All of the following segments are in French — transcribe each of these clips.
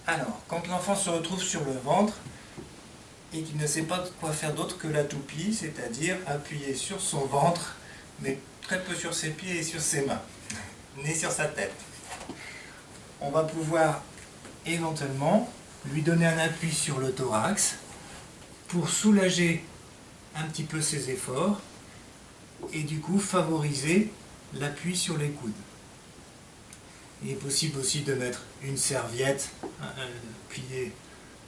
Alors, quand l'enfant se retrouve sur le ventre et qu'il ne sait pas quoi faire d'autre que la toupie, c'est-à-dire appuyer sur son ventre, mais très peu sur ses pieds et sur ses mains, ni sur sa tête. On va pouvoir éventuellement lui donner un appui sur le thorax pour soulager un petit peu ses efforts et du coup favoriser l'appui sur les coudes. Il est possible aussi de mettre une serviette pliée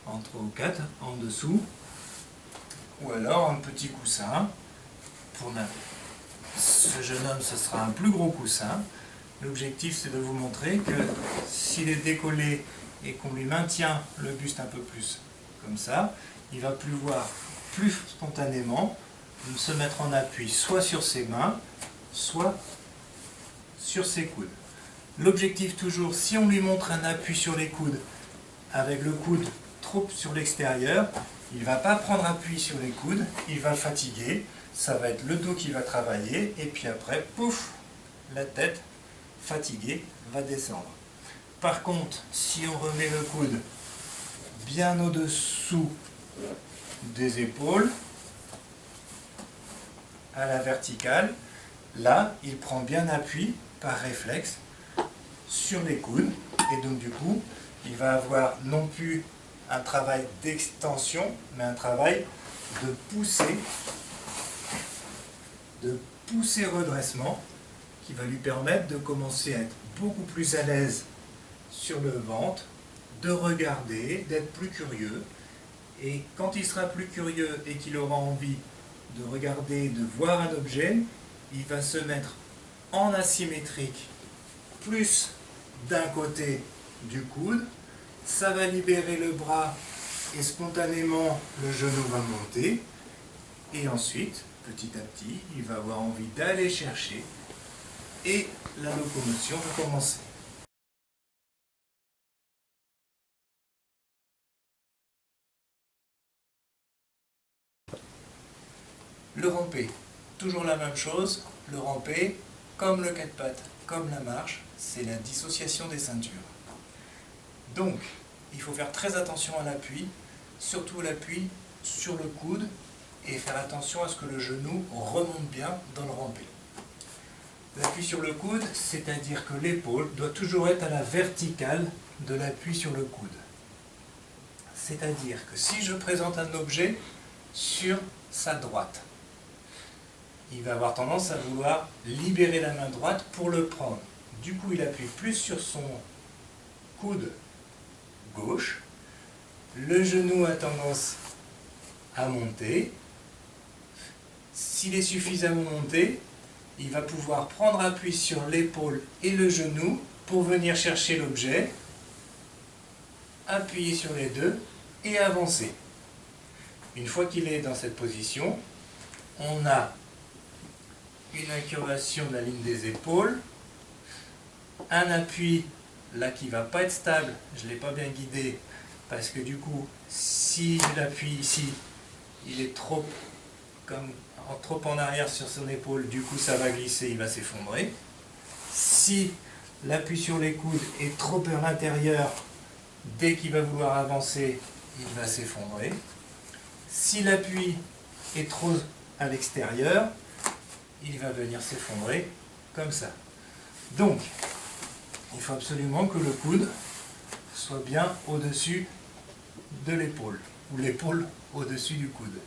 en 3 ou 4 en dessous, ou alors un petit coussin. Pour ce jeune homme, ce sera un plus gros coussin. L'objectif, c'est de vous montrer que s'il est décollé et qu'on lui maintient le buste un peu plus comme ça, il va pouvoir plus spontanément se mettre en appui soit sur ses mains, soit sur ses coudes. L'objectif toujours, si on lui montre un appui sur les coudes, avec le coude trop sur l'extérieur, il ne va pas prendre appui sur les coudes, il va fatiguer, ça va être le dos qui va travailler, et puis après, pouf, la tête, fatiguée, va descendre. Par contre, si on remet le coude bien au-dessous des épaules, à la verticale, là, il prend bien appui, par réflexe, sur les coudes, et donc du coup, il va avoir non plus un travail d'extension, mais un travail de pousser redressement, qui va lui permettre de commencer à être beaucoup plus à l'aise sur le ventre, de regarder, d'être plus curieux, et quand il sera plus curieux et qu'il aura envie de regarder, de voir un objet, il va se mettre en asymétrique, plus d'un côté du coude, ça va libérer le bras et spontanément le genou va monter, et ensuite, petit à petit, il va avoir envie d'aller chercher et la locomotion va commencer. Le rampé, toujours la même chose, le rampé, comme le quatre pattes, comme la marche, c'est la dissociation des ceintures. Donc, il faut faire très attention à l'appui, surtout l'appui sur le coude, et faire attention à ce que le genou remonte bien dans le rampé. L'appui sur le coude, c'est-à-dire que l'épaule doit toujours être à la verticale de l'appui sur le coude. C'est-à-dire que si je présente un objet sur sa droite, il va avoir tendance à vouloir libérer la main droite pour le prendre. Du coup, il appuie plus sur son coude gauche. Le genou a tendance à monter. S'il est suffisamment monté, il va pouvoir prendre appui sur l'épaule et le genou pour venir chercher l'objet, appuyer sur les deux et avancer. Une fois qu'il est dans cette position, on a une incurvation de la ligne des épaules, un appui là qui ne va pas être stable, je ne l'ai pas bien guidé, parce que du coup, si l'appuie ici, il est trop en arrière sur son épaule, du coup ça va glisser, il va s'effondrer. Si l'appui sur les coudes est trop vers l'intérieur, dès qu'il va vouloir avancer, il va s'effondrer. Si l'appui est trop à l'extérieur, il va venir s'effondrer comme ça. Donc, il faut absolument que le coude soit bien au-dessus de l'épaule, ou l'épaule au-dessus du coude.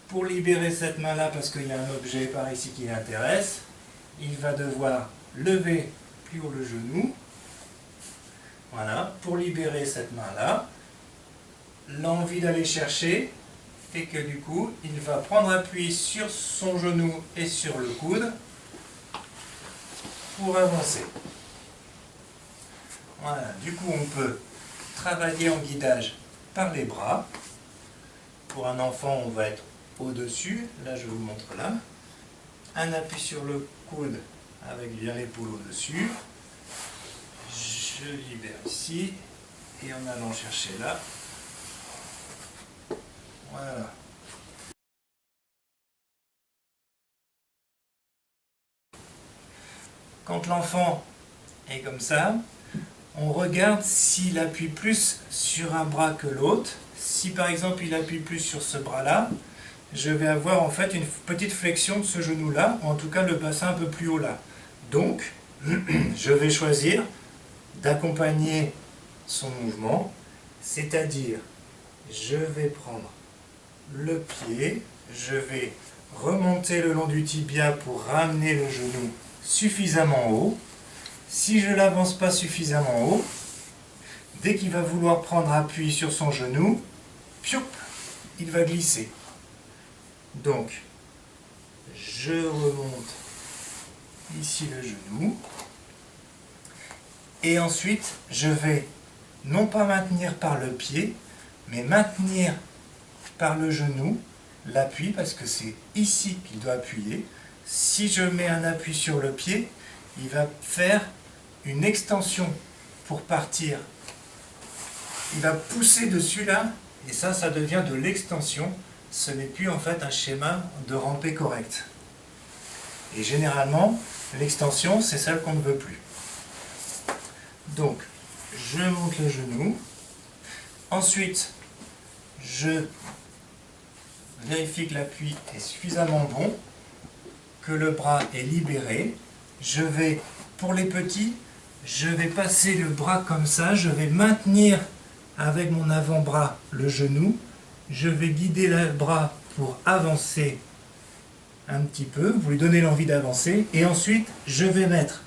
Pour libérer cette main-là, parce qu'il y a un objet par ici qui l'intéresse, il va devoir lever plus haut le genou. Voilà, pour libérer cette main-là, l'envie d'aller chercher fait que du coup, il va prendre appui sur son genou et sur le coude pour avancer. Voilà, du coup on peut travailler en guidage par les bras. Pour un enfant, on va être au-dessus, là je vous montre là. Un appui sur le coude avec bien l'épaule au-dessus. Je libère ici et en allant chercher là. Voilà. Quand l'enfant est comme ça, on regarde s'il appuie plus sur un bras que l'autre. Si par exemple il appuie plus sur ce bras-là, je vais avoir en fait une petite flexion de ce genou-là, ou en tout cas le bassin un peu plus haut là. Donc, je vais choisir d'accompagner son mouvement, c'est-à-dire je vais prendre le pied, je vais remonter le long du tibia pour ramener le genou suffisamment haut. Si je ne l'avance pas suffisamment haut, dès qu'il va vouloir prendre appui sur son genou, pioup, il va glisser. Donc, je remonte ici le genou. Et ensuite, je vais non pas maintenir par le pied, mais maintenir par le genou l'appui, parce que c'est ici qu'il doit appuyer. Si je mets un appui sur le pied, il va faire une extension pour partir. Il va pousser dessus là, et ça devient de l'extension. Ce n'est plus en fait un schéma de rampée correct. Et généralement, l'extension, c'est celle qu'on ne veut plus. Donc, je monte le genou. Ensuite, je vérifie que l'appui est suffisamment bon, que le bras est libéré. Je vais, pour les petits, je vais passer le bras comme ça. Je vais maintenir avec mon avant-bras le genou. Je vais guider le bras pour avancer un petit peu, vous lui donnez l'envie d'avancer, et ensuite je vais mettre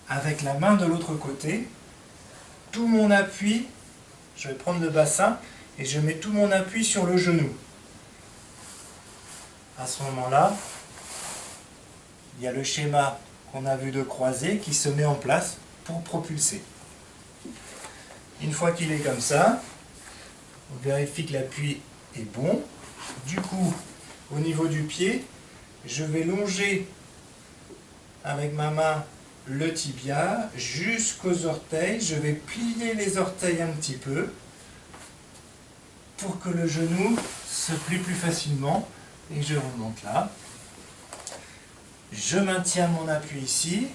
avec la main de l'autre côté tout mon appui, je vais prendre le bassin et je mets tout mon appui sur le genou. À ce moment-là, il y a le schéma qu'on a vu de croisée qui se met en place pour propulser. Une fois qu'il est comme ça, on vérifie que l'appui est bon. Du coup, au niveau du pied, je vais longer avec ma main le tibia jusqu'aux orteils. Je vais plier les orteils un petit peu pour que le genou se plie plus facilement. Et je remonte là. Je maintiens mon appui ici.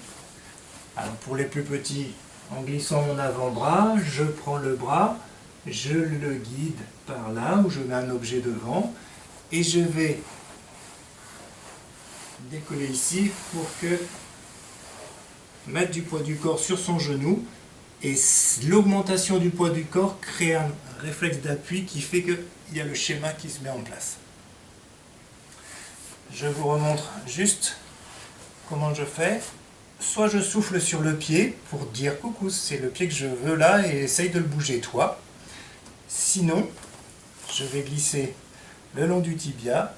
Alors pour les plus petits, en glissant mon avant-bras, je prends le bras, je le guide par là, où je mets un objet devant, et je vais décoller ici pour que mettre du poids du corps sur son genou, et l'augmentation du poids du corps crée un réflexe d'appui qui fait qu'il y a le schéma qui se met en place. Je vous remontre juste comment je fais. Soit je souffle sur le pied pour dire coucou, c'est le pied que je veux là et essaye de le bouger toi. Sinon, je vais glisser le long du tibia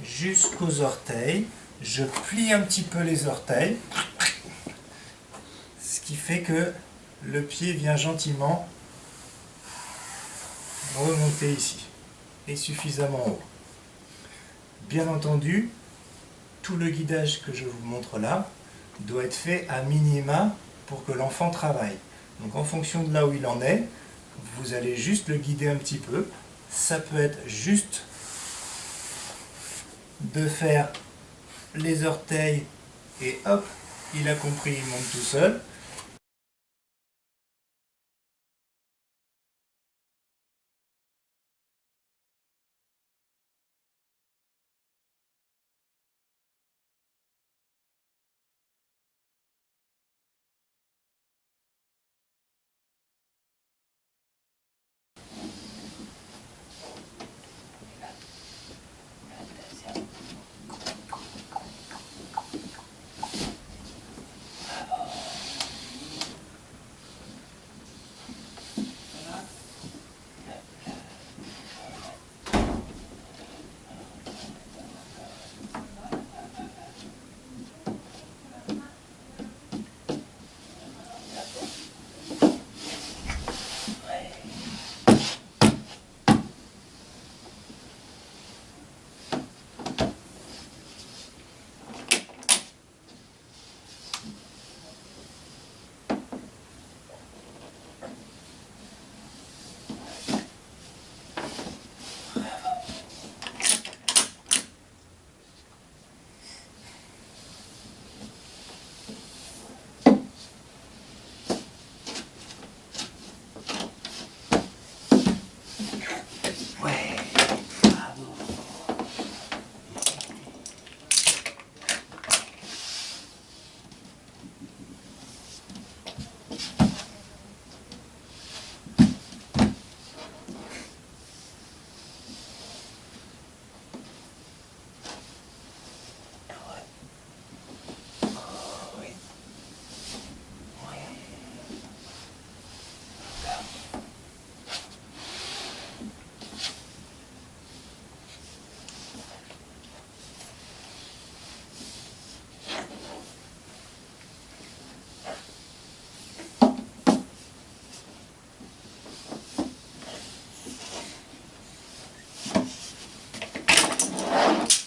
jusqu'aux orteils. Je plie un petit peu les orteils, ce qui fait que le pied vient gentiment remonter ici et suffisamment haut. Bien entendu, tout le guidage que je vous montre là doit être fait à minima pour que l'enfant travaille. Donc en fonction de là où il en est, vous allez juste le guider un petit peu. Ça peut être juste de faire les orteils et hop, il a compris, il monte tout seul.